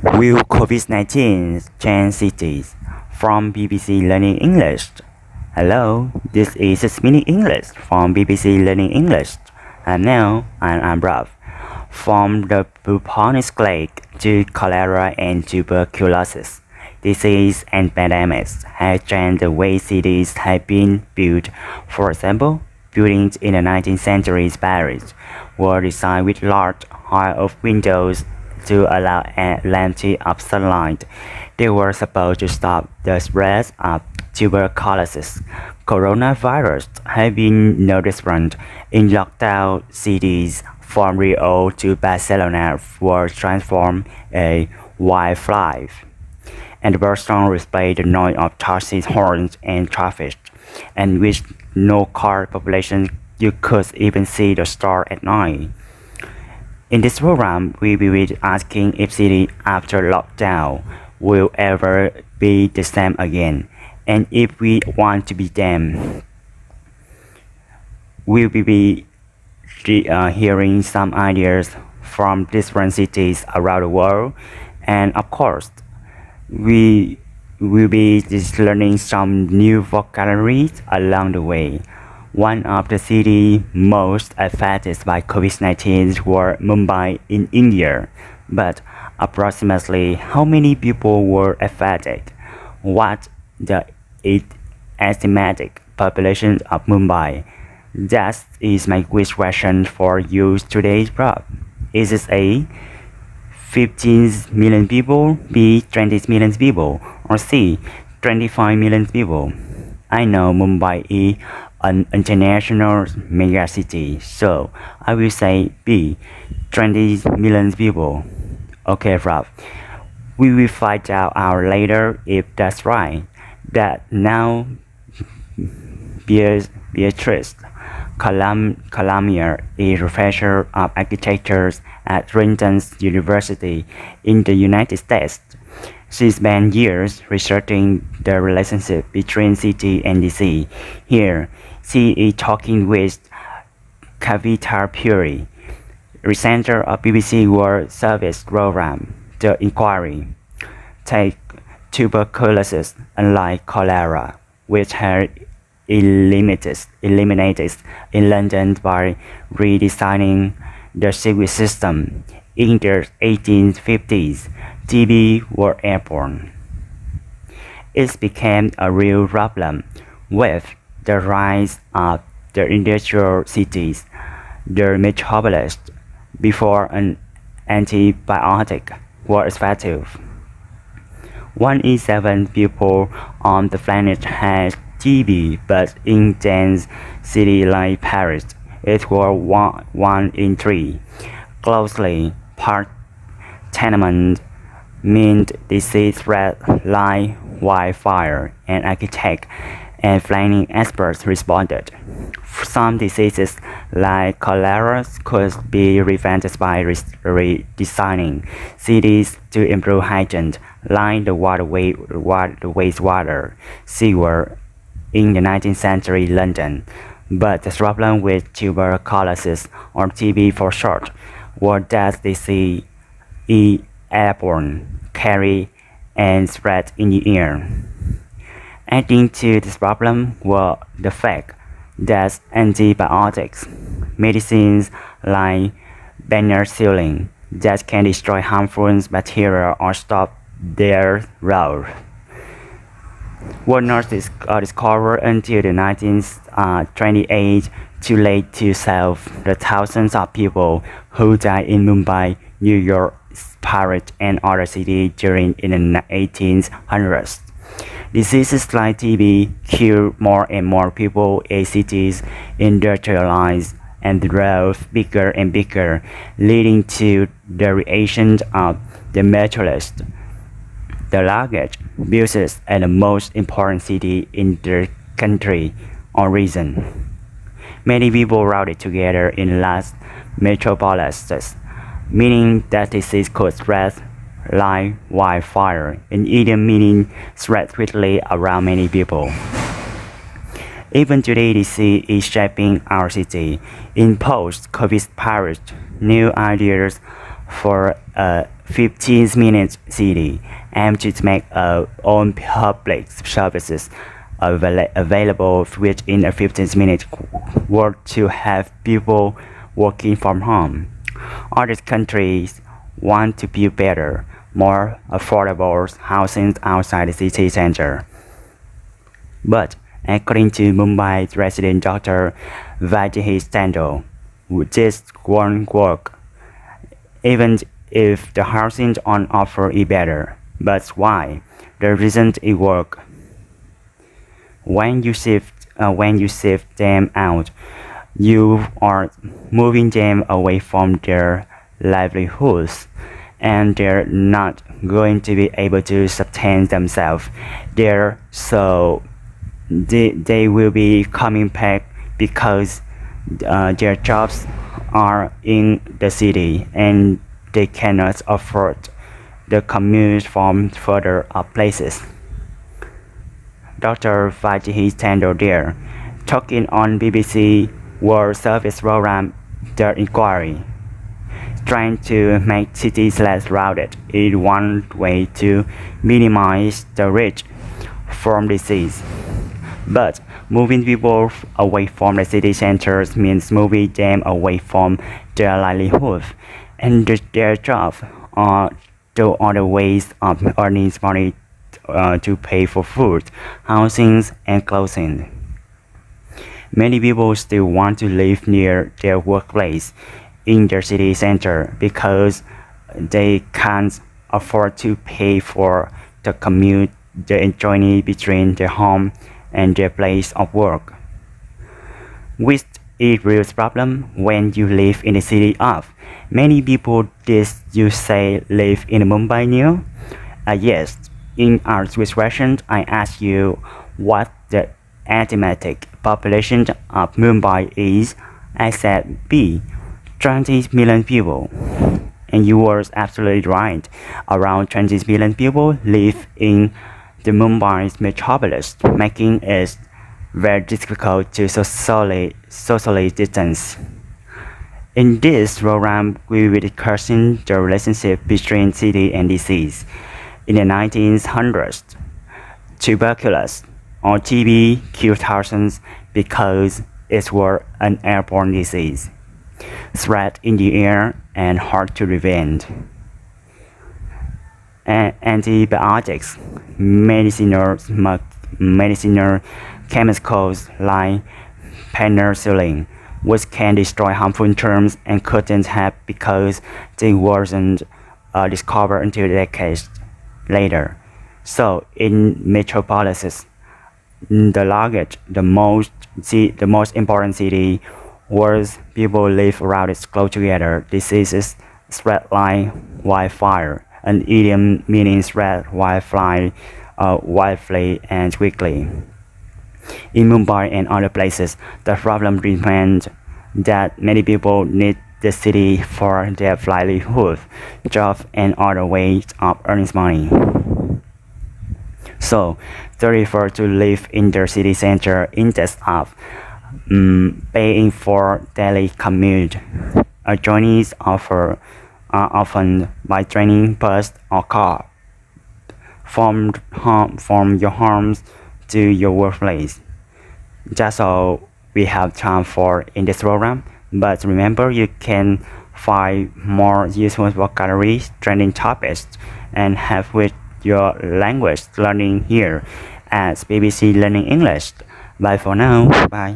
Will COVID-19 change cities? From BBC Learning English. Hello, this is Mini English from BBC Learning English. And now I'm Rob. From the bubonic plague to cholera and tuberculosis, disease and pandemics have changed the way cities have been built. For example, buildings in the 19th century Paris were designed with large, high windows to allow plenty of sunlight. They were supposed to stop the spread of tuberculosis. Coronavirus has been no different. In lockdown cities, from Rio to Barcelona were transformed a wildlife, and Barcelona displayed the noise of taxi horns and traffic, and with no car population, you could even see the stars at night. In this program, we will be asking if city after lockdown will ever be the same again, and if we want to be them. We will be hearing some ideas from different cities around the world, and of course, we will be just learning some new vocabularies along the way. One of the cities most affected by COVID-19 were Mumbai in India, but approximately how many people were affected? What the estimated population of Mumbai? That is my quiz question for you today, Rob. Is it A, 15 million people, B, 20 million people, or C, 25 million people? I know Mumbai is an international megacity, so I will say B, 20 million people. Okay, Rob. We will find out later if that's right. That now Beatrice Colomia is professor of architecture at Renton University in the United States. She spent years researching the relationship between city and the sea. Here, she is talking with Kavita Puri, presenter of BBC World Service program. The inquiry take tuberculosis, unlike cholera, which had eliminated in London by redesigning the sewage system. In the 1850s, TB were airborne. It became a real problem with the rise of the industrial cities. The metropolis, before an antibiotic, was effective. 1 in 7 people on the planet has TB, but in dense cities like Paris, it was 1 in 3. Closely packed tenements meant disease spread like wildfire, and architects and planning experts responded. Some diseases like cholera could be prevented by redesigning cities to improve hygiene, like the wastewater sewer in the 19th century London. But the problem with tuberculosis, or TB for short, was that disease is airborne, carried and spread in the air. Adding to this problem was the fact that antibiotics, medicines like penicillin, that can destroy harmful bacteria or stop their growth, were not discovered until the 1928, too late to save the thousands of people who died in Mumbai, New York, Paris, and other cities during the 1800s. Diseases like TB kill more and more people as cities industrialize and grow bigger and bigger, leading to the reaction of the metropolis, the largest, busiest, and the most important city in the country or region. Many people routed together in large metropolises, meaning that disease could spread like wildfire, and idiom meaning spread quickly around many people. Even today, disease is shaping our city. In post-COVID Paris, new ideas for a 15-minute city aimed to make own public services available within a 15-minute world to have people working from home. Other countries want to build better, more affordable housing outside the city center. But according to Mumbai resident Dr. Vaidehi Tandon, this won't work, even if the housing on offer is better. But why? The reason it work. When you shift them out, you are moving them away from their livelihoods, and they're not going to be able to sustain themselves there. So they will be coming back because their jobs are in the city and they cannot afford the commute from further up places. Dr. Vaidehi Tandon there, talking on BBC World Service program The Inquiry. Trying to make cities less crowded is one way to minimize the risk from disease. But moving people away from the city centers means moving them away from their livelihood and their job or the other ways of earning money to pay for food, housing, and clothing. Many people still want to live near their workplace in their city center because they can't afford to pay for the commute, the journey between their home and their place of work. Which is a real problem when you live in the city of. Many people this you say live in Mumbai now? Yes. In our question, I ask you what the arithmetic population of Mumbai is. I said B, 20 million people. And you were absolutely right. Around 20 million people live in the Mumbai's metropolis, making it very difficult to socially distance. In this program, we will discuss the relationship between city and disease. In the 1900s, tuberculosis or TB killed thousands because it was an airborne disease, spread in the air and hard to prevent. Antibiotics, medicinal chemicals like penicillin, which can destroy harmful germs and couldn't have because they wasn't discovered until decades later. So in metropolises, the most important city where people live around it close together, diseases spread like wildfire. An idiom meaning spread wildfly, wildly and quickly. In Mumbai and other places, the problem remains that many people need the city for their livelihood, jobs, and other ways of earning money. So they prefer to live in their city center instead of paying for daily commute. Journeys are often by train, bus, or car from your homes to your workplace. That's all we have time for in this program. But remember, you can find more useful vocabulary, trending topics, and help with your language learning here at BBC Learning English. Bye for now. Bye.